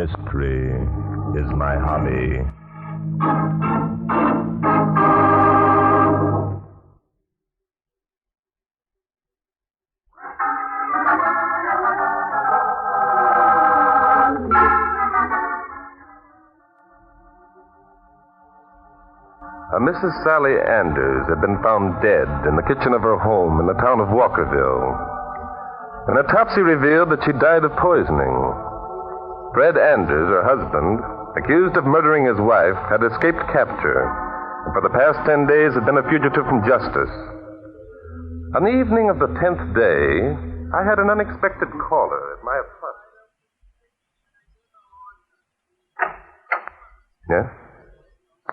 Mystery is my hobby. Mrs. Sally Anders had been found dead in the kitchen of her home in the town of Walkerville. An autopsy revealed that she died of poisoning. Fred Anders, her husband, accused of murdering his wife, had escaped capture, and for the past 10 days had been a fugitive from justice. On the evening of the 10th day, I had an unexpected caller at my apartment. Yes?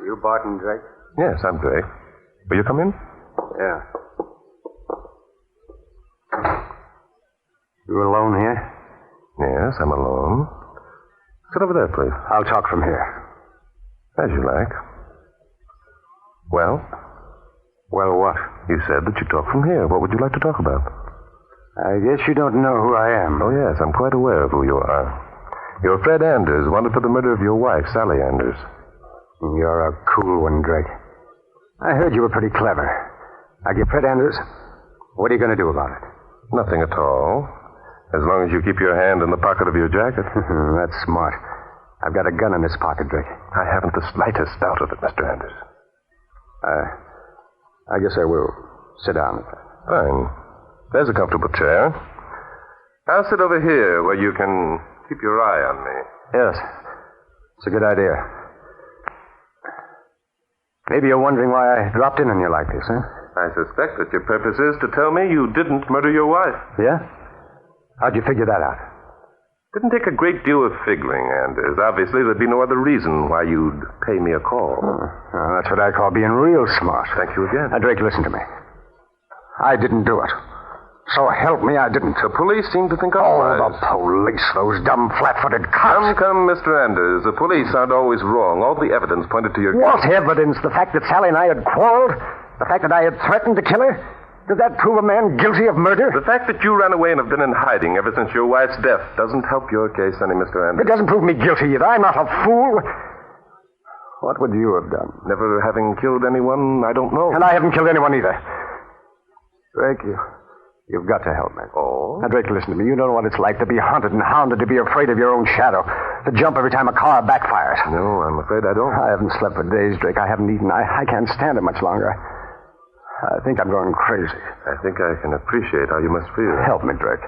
Are you Barton Drake? Yes, I'm Drake. Will you come in? Yeah. You alone here? Yes, I'm alone. Sit over there, please. I'll talk from here. As you like. Well? Well, what? You said that you talk from here. What would you like to talk about? I guess you don't know who I am. Oh, yes, I'm quite aware of who you are. You're Fred Anders, wanted for the murder of your wife, Sally Anders. You're a cool one, Drake. I heard you were pretty clever. Now, Fred Anders, what are you going to do about it? Nothing at all. As long as you keep your hand in the pocket of your jacket. That's smart. I've got a gun in this pocket, Drake. I haven't the slightest doubt of it, Mr. Anders. I guess I will. Sit down. Fine. There's a comfortable chair. I'll sit over here where you can keep your eye on me. Yes. It's a good idea. Maybe you're wondering why I dropped in on you like this, huh? I suspect that your purpose is to tell me you didn't murder your wife. Yeah? How'd you figure that out? Didn't take a great deal of figuring, Anders. Obviously, there'd be no other reason why you'd pay me a call. Well, that's what I call being real smart. Thank you again. Now, Drake, listen to me. I didn't do it. So help me, I didn't. The police seem to think otherwise. Oh, the police, those dumb, flat-footed cops. Come, Mr. Anders. The police aren't always wrong. All the evidence pointed to your... What evidence? The fact that Sally and I had quarreled? The fact that I had threatened to kill her? Did that prove a man guilty of murder? The fact that you ran away and have been in hiding ever since your wife's death doesn't help your case any, Mr. Anders. It doesn't prove me guilty either. I'm not a fool. What would you have done? Never having killed anyone, I don't know. And I haven't killed anyone either. Drake, you've got to help me. Oh? Now, Drake, listen to me. You don't know what it's like to be hunted and hounded, to be afraid of your own shadow, to jump every time a car backfires. No, I'm afraid I don't. I haven't slept for days, Drake. I haven't eaten. I can't stand it much longer. I think I'm going crazy. I think I can appreciate how you must feel. Help me, Drake.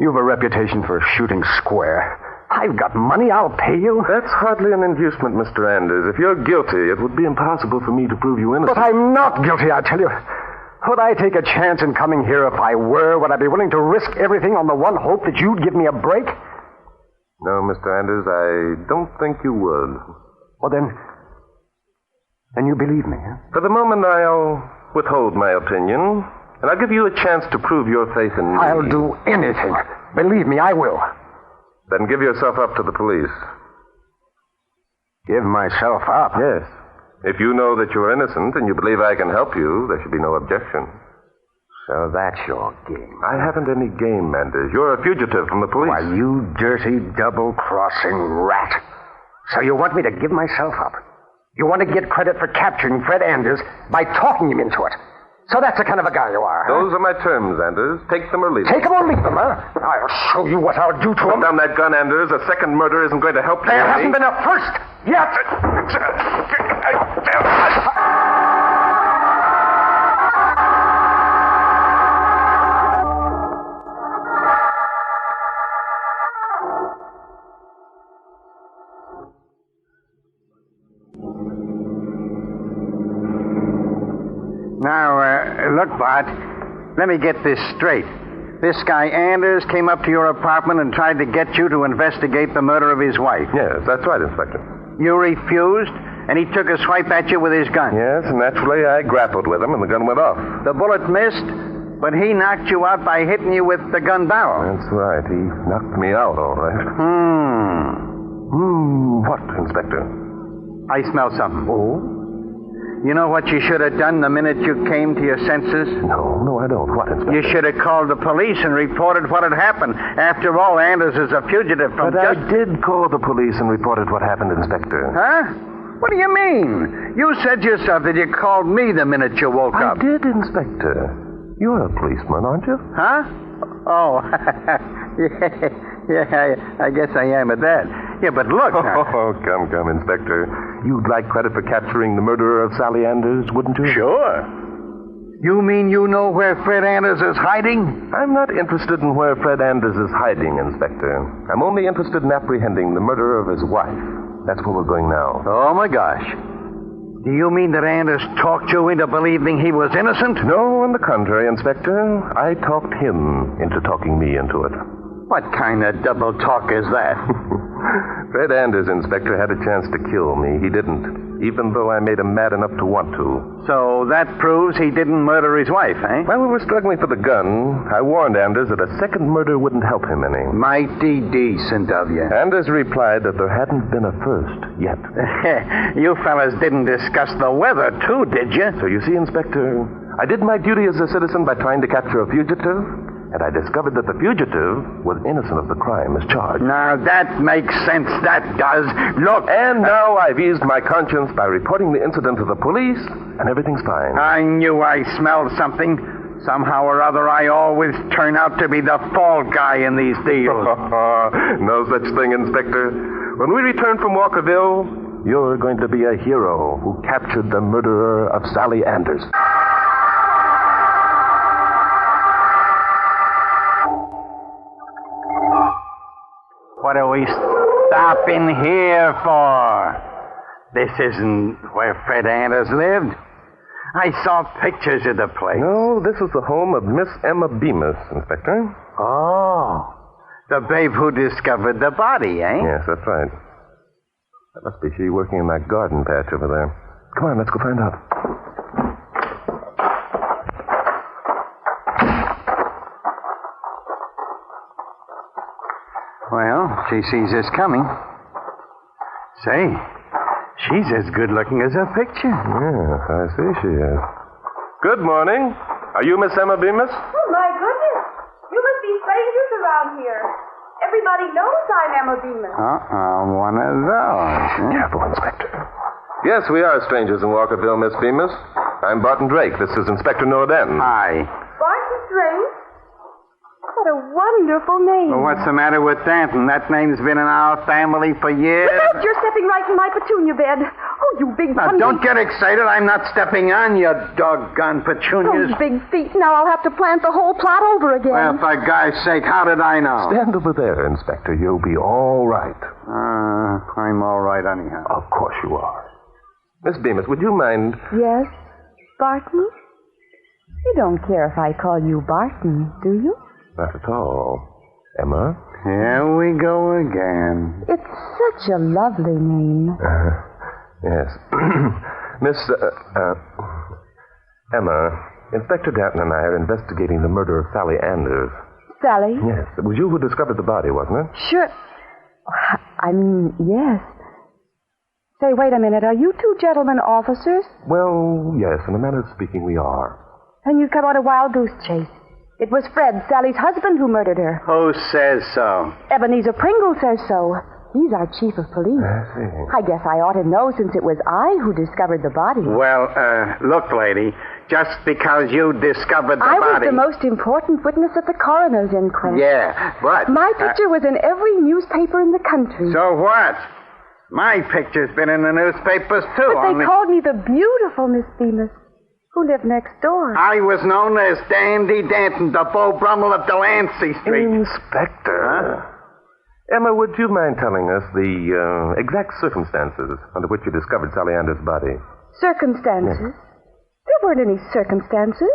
You've a reputation for shooting square. I've got money. I'll pay you. That's hardly an inducement, Mr. Anders. If you're guilty, it would be impossible for me to prove you innocent. But I'm not guilty, I tell you. Would I take a chance in coming here if I were? Would I be willing to risk everything on the one hope that you'd give me a break? No, Mr. Anders, I don't think you would. Well, then you believe me, huh? For the moment, I'll withhold my opinion, and I'll give you a chance to prove your faith in me. I'll do anything. Believe me, I will. Then give yourself up to the police. Give myself up? Yes. If you know that you're innocent and you believe I can help you, there should be no objection. So that's your game. I haven't any game, Anders. You're a fugitive from the police. Why, you dirty, double-crossing rat. So you want me to give myself up? You want to get credit for capturing Fred Anders by talking him into it? So that's the kind of a guy you are, huh? Those are my terms, Anders. Take them or leave them. Take them or leave them, huh? I'll show you what I'll do to him. Put down that gun, Anders. A second murder isn't going to help you. There hasn't been a first yet. Now, look, Bart, let me get this straight. This guy Anders came up to your apartment and tried to get you to investigate the murder of his wife. Yes, that's right, Inspector. You refused, and he took a swipe at you with his gun. Yes, naturally, I grappled with him, and the gun went off. The bullet missed, but he knocked you out by hitting you with the gun barrel. That's right. He knocked me out, all right. What, Inspector? I smell something. Oh? You know what you should have done the minute you came to your senses? No, I don't. What, Inspector? You should have called the police and reported what had happened. After all, Anders is a fugitive from But I did call the police and reported what happened, Inspector. Huh? What do you mean? You said yourself that you called me the minute you woke up. I did, Inspector. You're a policeman, aren't you? Huh? Oh, yeah, I guess I am at that. Yeah, but look now. Oh, come, Inspector. You'd like credit for capturing the murderer of Sally Anders, wouldn't you? Sure. You mean you know where Fred Anders is hiding? I'm not interested in where Fred Anders is hiding, Inspector. I'm only interested in apprehending the murderer of his wife. That's where we're going now. Oh, my gosh. Do you mean that Anders talked you into believing he was innocent? No, on the contrary, Inspector. I talked him into talking me into it. What kind of double talk is that? Fred Anders, Inspector, had a chance to kill me. He didn't, even though I made him mad enough to want to. So that proves he didn't murder his wife, eh? While we were struggling for the gun, I warned Anders that a second murder wouldn't help him any. Mighty decent of you. Anders replied that there hadn't been a first yet. You fellas didn't discuss the weather, too, did you? So you see, Inspector, I did my duty as a citizen by trying to capture a fugitive. And I discovered that the fugitive was innocent of the crime as charged. Now, that makes sense. That does. Look. And now I've eased my conscience by reporting the incident to the police, and everything's fine. I knew I smelled something. Somehow or other, I always turn out to be the fall guy in these deals. No such thing, Inspector. When we return from Walkerville, you're going to be a hero who captured the murderer of Sally Anders. What are we stopping here for? This isn't where Fred Anders lived. I saw pictures of the place. No, this is the home of Miss Emma Bemis, Inspector. Oh, the babe who discovered the body, eh? Yes, that's right. That must be she working in that garden patch over there. Come on, let's go find out. Well, she sees us coming. Say, she's as good looking as her picture. Yes, I see she is. Good morning. Are you Miss Emma Bemis? Oh, my goodness. You must be strangers around here. Everybody knows I'm Emma Bemis. One of those. Huh? Careful, Inspector. Yes, we are strangers in Walkerville, Miss Bemis. I'm Barton Drake. This is Inspector Norden. Hi. Barton Drake? What a wonderful name. Well, what's the matter with that? And that name's been in our family for years. Look, you're stepping right in my petunia bed. Oh, you big Now, hungry... don't get excited. I'm not stepping on your doggone petunias. Those big feet. Now I'll have to plant the whole plot over again. Well, for Guy's sake, how did I know? Stand over there, Inspector. You'll be all right. I'm all right anyhow. Of course you are. Miss Bemis, would you mind... Yes, Barton? You don't care if I call you Barton, do you? Not at all. Emma? Here we go again. It's such a lovely name. Yes. Miss, Emma, Inspector Danton and I are investigating the murder of Sally Anders. Sally? Yes. It was you who discovered the body, wasn't it? Sure. I mean, yes. Say, wait a minute. Are you two gentlemen officers? Well, yes. In a manner of speaking, we are. And you've come on a wild goose chase. It was Fred, Sally's husband, who murdered her. Who says so? Ebenezer Pringle says so. He's our chief of police. I see. I guess I ought to know since it was I who discovered the body. Well, look, lady, just because you discovered the I body... was the most important witness at the coroner's inquest. Yeah, but... My picture was in every newspaper in the country. So what? My picture's been in the newspapers, too. But they called me the beautiful Miss Bemis, who lived next door. I was known as Dandy Danton, the Beau Brummel of Delancey Street. Inspector. Huh? Emma, would you mind telling us the exact circumstances under which you discovered Sally Anders' body? Circumstances? Yes. There weren't any circumstances.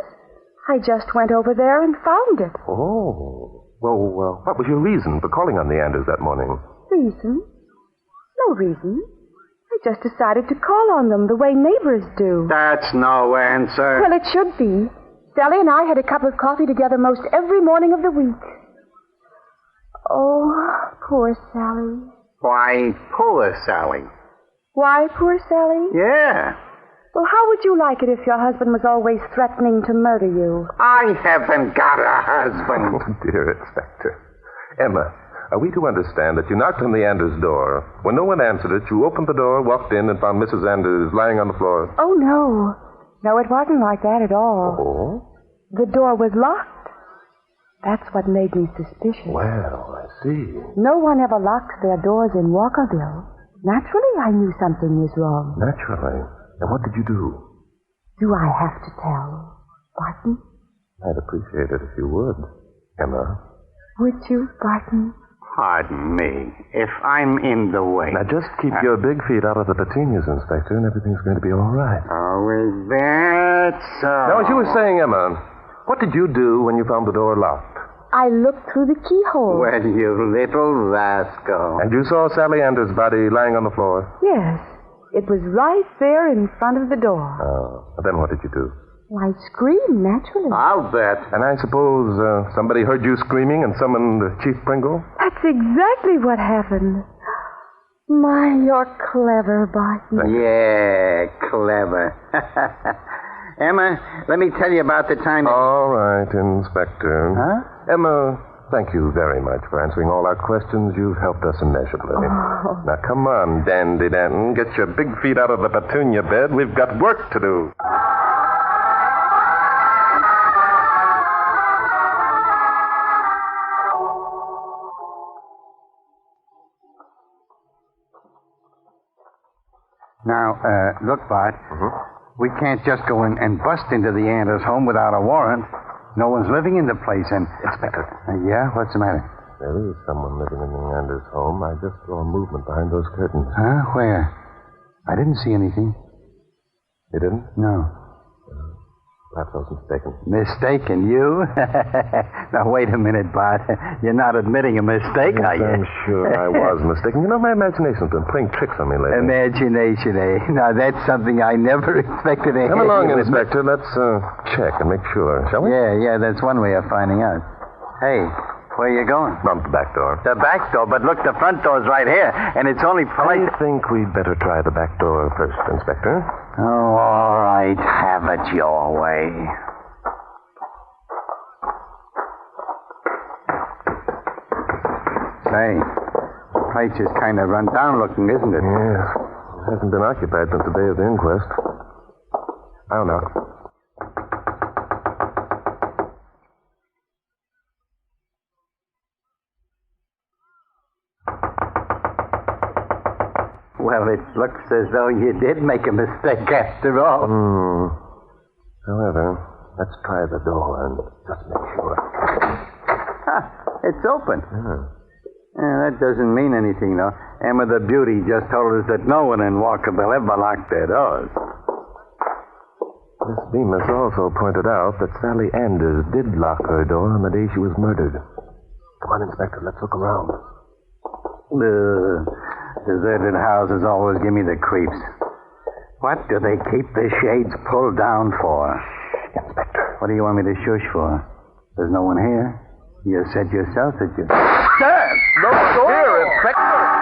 I just went over there and found it. Oh. Well, what was your reason for calling on the Anders that morning? Reason? No reason. I just decided to call on them the way neighbors do. That's no answer. Well, it should be. Sally and I had a cup of coffee together most every morning of the week. Oh, poor Sally. Why, poor Sally? Why poor Sally? Yeah. Well, how would you like it if your husband was always threatening to murder you? I haven't got a husband. Oh, dear Inspector. Emma, are we to understand that you knocked on the Anders door? When no one answered it, you opened the door, walked in, and found Mrs. Anders lying on the floor? Oh, no. No, it wasn't like that at all. Oh? The door was locked. That's what made me suspicious. Well, I see. No one ever locks their doors in Walkerville. Naturally, I knew something was wrong. Naturally. And what did you do? Do I have to tell, Barton? I'd appreciate it if you would, Emma. Would you, Barton? Pardon me, if I'm in the way. Now, just keep your big feet out of the petunias, Inspector, and everything's going to be all right. Oh, is that so? Now, as you were saying, Emma, what did you do when you found the door locked? I looked through the keyhole. Well, you little rascal. And you saw Sally Anders' body lying on the floor? Yes. It was right there in front of the door. Oh. Then what did you do? I screamed, naturally. I'll bet. And I suppose somebody heard you screaming and summoned Chief Pringle? That's exactly what happened. My, you're clever, Barton. Yeah, clever. Emma, let me tell you about the time... All right, Inspector. Huh? Emma, thank you very much for answering all our questions. You've helped us immeasurably. Oh. Now, come on, Dandy Danton. Get your big feet out of the petunia bed. We've got work to do. Now, look, Bart. We can't just go in and bust into the Anders home without a warrant. No one's living in the place, and... Inspector. Yeah? What's the matter? There is someone living in the Anders home. I just saw a movement behind those curtains. Huh? Where? I didn't see anything. You didn't? No. Perhaps I was mistaken. Mistaken? You? Now, wait a minute, Bart. You're not admitting a mistake, are you? I'm sure I was mistaken. You know, my imagination's been playing tricks on me lately. Imagination, eh? Now, that's something I never expected to Come hear along, you Inspector. Let's check and make sure, shall we? Yeah, that's one way of finding out. Hey, where are you going? Round the back door. The back door, but look, the front door's right here, and it's only polite... I think we'd better try the back door first, Inspector. Oh, all right. Have it your way. Say, the place is kind of run down looking, isn't it? Yes. It hasn't been occupied since the day of the inquest. I'll knock. Well, it looks as though you did make a mistake after all. However, let's try the door and just make sure. It's open. Yeah, that doesn't mean anything, though. Emma the Beauty just told us that no one in Walkerville ever locked their doors. Miss Bemis also pointed out that Sally Anders did lock her door on the day she was murdered. Come on, Inspector, let's look around. Deserted houses always give me the creeps. What do they keep the shades pulled down for? Inspector. What do you want me to shush for? There's no one here. You said yourself that you... Dad! No door here, Inspector!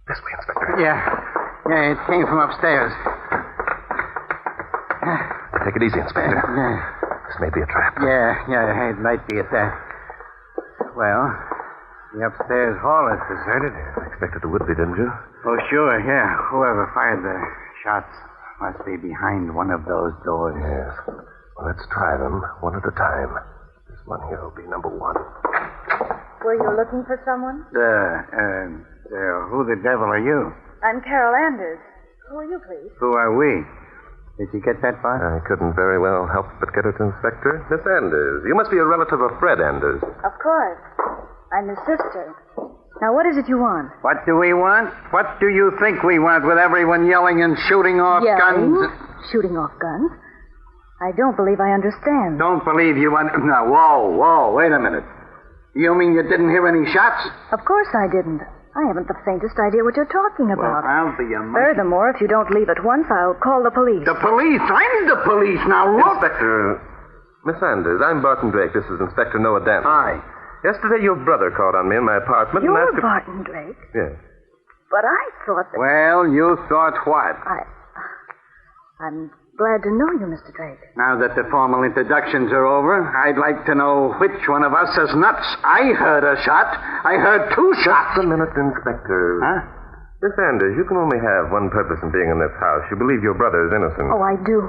This way, Inspector. Yeah, it came from upstairs. Take it easy, Inspector. Yeah. This may be a trap. Yeah, it might be at that. Well, the upstairs hall is deserted. I expected it would be, didn't you? Oh, sure, yeah. Whoever fired the shots must be behind one of those doors. Yes. Well, let's try them one at a time. This one here will be number one. Were you looking for someone? Who the devil are you? I'm Carol Anders. Who are you, please? Who are we? Did you get that, Bart? I couldn't very well help but get it, Inspector. Miss Anders. You must be a relative of Fred Anders. Of course. I'm his sister. Now, what is it you want? What do we want? What do you think we want with everyone yelling and shooting off guns? Shooting off guns? I don't believe I understand. Don't believe you want... Now, whoa, wait a minute. You mean you didn't hear any shots? Of course I didn't. I haven't the faintest idea what you're talking about. I'll be a monkey. Furthermore, if you don't leave at once, I'll call the police. The police? I'm the police now. Look. Inspector, Miss Anders, I'm Barton Drake. This is Inspector Noah Danton. Hi. Yesterday, your brother called on me in my apartment and You're asked if... Barton Drake? Yes. But I thought that... Well, you thought what? I'm glad to know you, Mr. Drake. Now that the formal introductions are over, I'd like to know which one of us is nuts. I heard a shot. I heard 2 shots. Just a minute, Inspector. Huh? Miss Anders, you can only have one purpose in being in this house. You believe your brother is innocent. Oh, I do.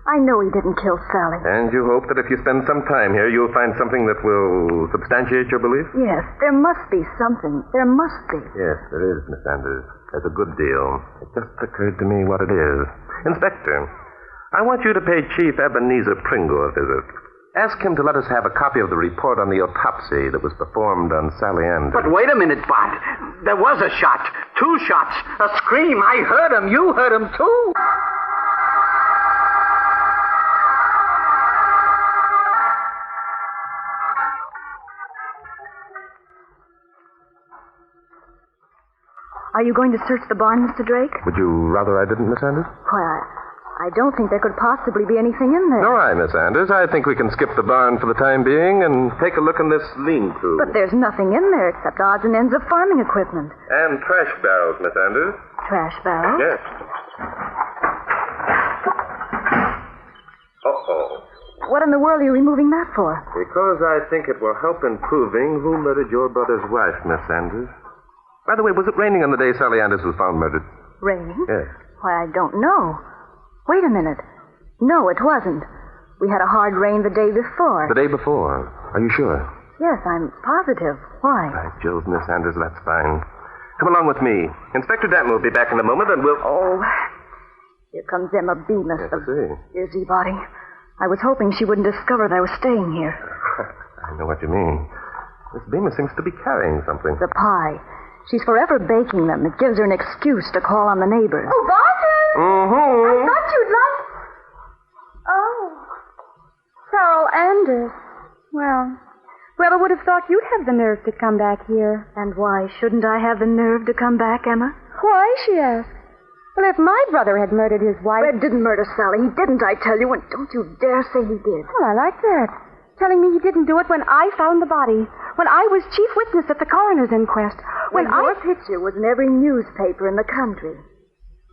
I know he didn't kill Sally. And you hope that if you spend some time here, you'll find something that will substantiate your belief? Yes, there must be something. There must be. Yes, there is, Miss Anders. There's a good deal. It just occurred to me what it is. Inspector, I want you to pay Chief Ebenezer Pringle a visit. Ask him to let us have a copy of the report on the autopsy that was performed on Sally Anders. But wait a minute, Bart. There was a shot. 2 shots. A scream. I heard him. You heard him, too. Are you going to search the barn, Mr. Drake? Would you rather I didn't, Miss Anders? Why, I don't think there could possibly be anything in there. All right, Miss Anders. I think we can skip the barn for the time being and take a look in this lean-to. But there's nothing in there except odds and ends of farming equipment. And trash barrels, Miss Anders. Trash barrels? Yes. Uh-oh. What in the world are you removing that for? Because I think it will help in proving who murdered your brother's wife, Miss Anders. By the way, was it raining on the day Sally Anders was found murdered? Raining? Yes. Why, I don't know. Wait a minute. No, it wasn't. We had a hard rain the day before. The day before? Are you sure? Yes, I'm positive. Why? By Jove, Miss Anders, that's fine. Come along with me. Inspector Danton will be back in a moment, and we'll... Oh, here comes Emma Bemis, Yes, the I see. busybody. I was hoping she wouldn't discover that I was staying here. I know what you mean. Miss Bemis seems to be carrying something. The pie. She's forever baking them. It gives her an excuse to call on the neighbors. Oh, Barton! Mm-hmm. I thought you'd like... Oh. Carol Anders. Well, I would have thought you'd have the nerve to come back here. And why shouldn't I have the nerve to come back, Emma? Why, she asked. Well, if my brother had murdered his wife... Fred didn't murder Sally. He didn't, I tell you, and don't you dare say he did. Well, I like that. Telling me he didn't do it when I found the body. When I was chief witness at the coroner's inquest. When your picture was in every newspaper in the country.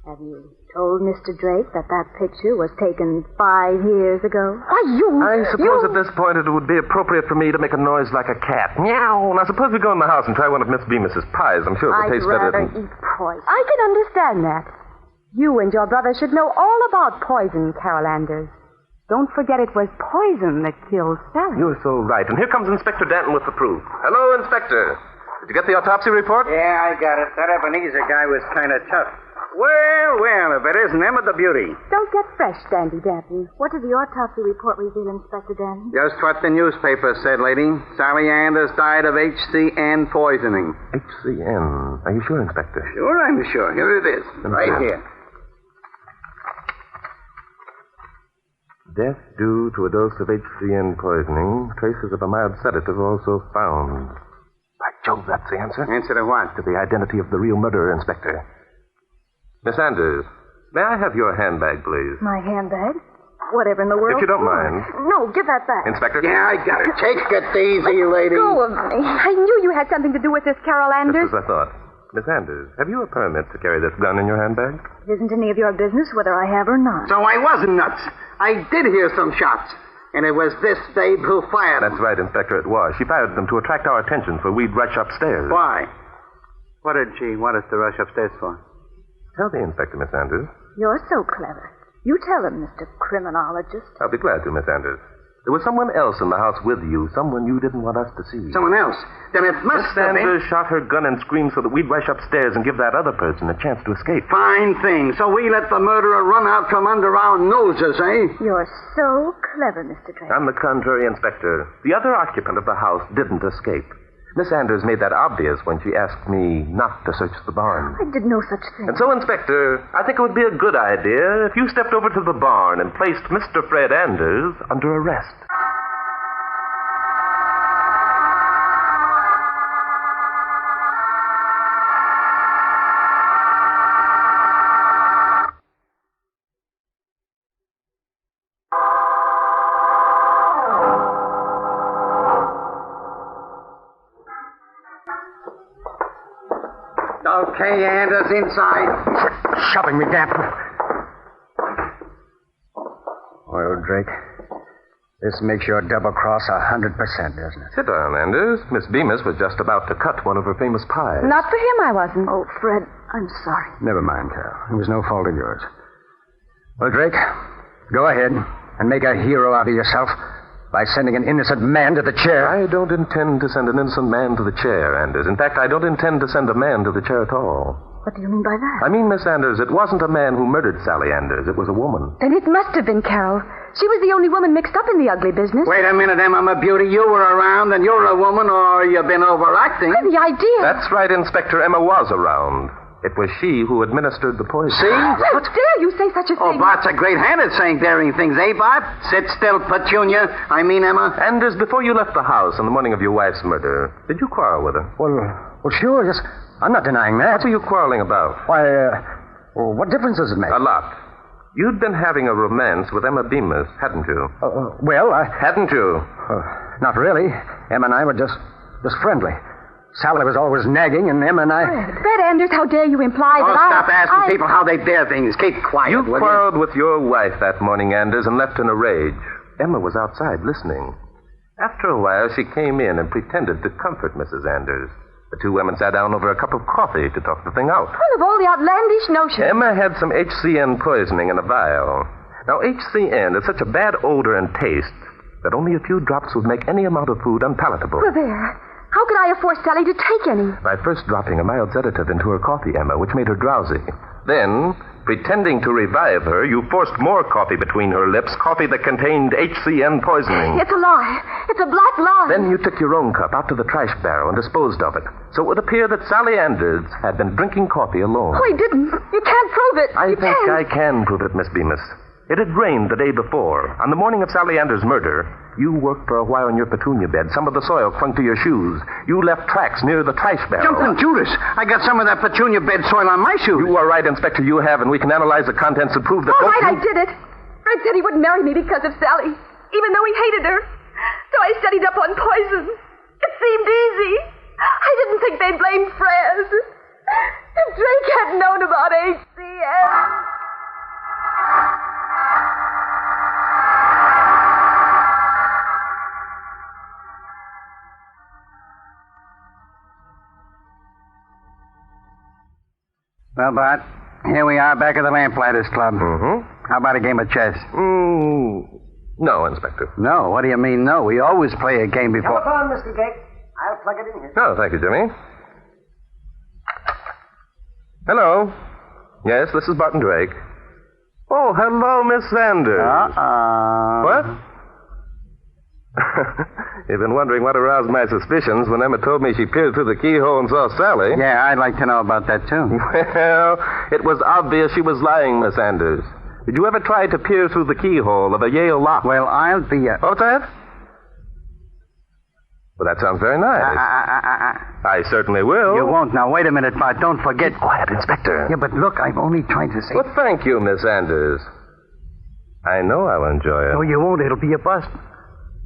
Have you told Mr. Drake that picture was taken 5 years ago? Why, I suppose at this point it would be appropriate for me to make a noise like a cat. Meow. Now, suppose we go in the house and try one of Miss Bemis's pies. I'm sure it will taste better I'd than... rather eat poison. I can understand that. You and your brother should know all about poison, Carol Anders. Don't forget it was poison that killed Sally. You're so right. And here comes Inspector Danton with the proof. Hello, Inspector. Did you get the autopsy report? Yeah, I got it. That Ebenezer guy was kind of tough. Well, if it isn't Emma the Beauty. Don't get fresh, Dandy Danton. What did the autopsy report reveal, Inspector Danton? Just what the newspaper said, lady. Sally Anders died of HCN poisoning. HCN. Are you sure, Inspector? Sure, I'm sure. Here it is. Right here. Death due to a dose of HCN poisoning. Traces of a mild sedative also found. By Jove, that's the answer. Answer to what? To the identity of the real murderer, Inspector. Miss Anders, may I have your handbag, please? My handbag? Whatever in the world? If you don't mind. No, give that back. Inspector? Yeah, I got it. Take it easy, lady. Go of me. I knew you had something to do with this, Carol Anders. Just as I thought. Miss Anders, have you a permit to carry this gun in your handbag? It isn't any of your business whether I have or not. So I wasn't nuts. I did hear some shots. And it was this babe who fired them. That's right, Inspector, it was. She fired them to attract our attention, so we'd rush upstairs. Why? What did she want us to rush upstairs for? Tell me, Inspector, Miss Anders. You're so clever. You tell him, Mr. Criminologist. I'll be glad to, Miss Anders. There was someone else in the house with you, someone you didn't want us to see. Someone else? Then it must Miss have been... Anders shot her gun and screamed so that we'd rush upstairs and give that other person a chance to escape. Fine thing. So we let the murderer run out from under our noses, eh? You're so clever, Mr. Drake. On the contrary, Inspector, the other occupant of the house didn't escape. Miss Anders made that obvious when she asked me not to search the barn. I did no such thing. And so, Inspector, I think it would be a good idea if you stepped over to the barn and placed Mr. Fred Anders under arrest. Okay, Anders, inside. Shoving me, damn. Well, Drake, this makes your double cross 100%, doesn't it? Sit down, Anders. Miss Bemis was just about to cut one of her famous pies. Not for him, I wasn't. Oh, Fred, I'm sorry. Never mind, Carol. It was no fault of yours. Well, Drake, go ahead and make a hero out of yourself by sending an innocent man to the chair. I don't intend to send an innocent man to the chair, Anders. In fact, I don't intend to send a man to the chair at all. What do you mean by that? I mean, Miss Anders, it wasn't a man who murdered Sally Anders. It was a woman. Then it must have been Carol. She was the only woman mixed up in the ugly business. Wait a minute, Emma, my beauty. You were around, and you're a woman, or you've been overacting. Well, the idea. That's right, Inspector. Emma was around. It was she who administered the poison. See? How dare you say such a Oh, thing? Bart's a great hand at saying daring things, eh, Bart? Sit still, Petunia. I mean, Emma. Anders, before you left the house on the morning of your wife's murder, did you quarrel with her? Well, sure. Yes. I'm not denying that. What were you quarreling about? Why, well, what difference does it make? A lot. You'd been having a romance with Emma Bemis, hadn't you? Hadn't you? Not really. Emma and I were just friendly. Sally was always nagging, and Emma and I... Fred Anders, how dare you imply that Stop asking people how they dare things. Keep quiet, You will quarreled with your wife that morning, Anders, and left in a rage. Emma was outside listening. After a while, she came in and pretended to comfort Mrs. Anders. The two women sat down over a cup of coffee to talk the thing out. Full of all the outlandish notions. Emma had some HCN poisoning in a vial. Now, HCN is such a bad odor and taste that only a few drops would make any amount of food unpalatable. Well, there. How could I have forced Sally to take any? By first dropping a mild sedative into her coffee, Emma, which made her drowsy. Then, pretending to revive her, you forced more coffee between her lips, coffee that contained HCN poisoning. It's a lie. It's a black lie. Then you took your own cup out to the trash barrel and disposed of it. So it would appear that Sally Anders had been drinking coffee alone. Oh, he didn't. You can't prove it. I You think can't. I can prove it, Miss Bemis. It had rained the day before. On the morning of Sally Anders' murder, you worked for a while in your petunia bed. Some of the soil clung to your shoes. You left tracks near the trash barrel. Jumping Judas. I got some of that petunia bed soil on my shoes. You are right, Inspector. You have, and we can analyze the contents and prove that... All right, I did it. Fred said he wouldn't marry me because of Sally, even though he hated her. So I studied up on poison. It seemed easy. I didn't think they'd blame Fred. If Drake had known about HCN... Well, Bart, here we are back at the Lamplighters Club. Mm-hmm. How about a game of chess? No, Inspector. No, what do you mean no? We always play a game before... Telephone, Mr. Drake. I'll plug it in here. No, thank you, Jimmy. Hello. Yes, this is Barton Drake. Oh, hello, Miss Sanders. What? You've been wondering what aroused my suspicions when Emma told me she peered through the keyhole and saw Sally. Yeah, I'd like to know about that, too. Well, it was obvious she was lying, Miss Sanders. Did you ever try to peer through the keyhole of a Yale lock? Well, I'll be... What's that? Well, that sounds very nice. I certainly will. You won't. Now, wait a minute, Bart. Don't forget... Quiet, Inspector. Yeah, but look, I'm only trying to say... Well, thank you, Miss Sanders. I know I'll enjoy it. No, you won't. It'll be a bust.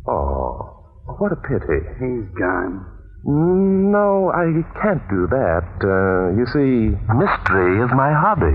Oh, what a pity. He's gone. No, I can't do that. You see, mystery is my hobby.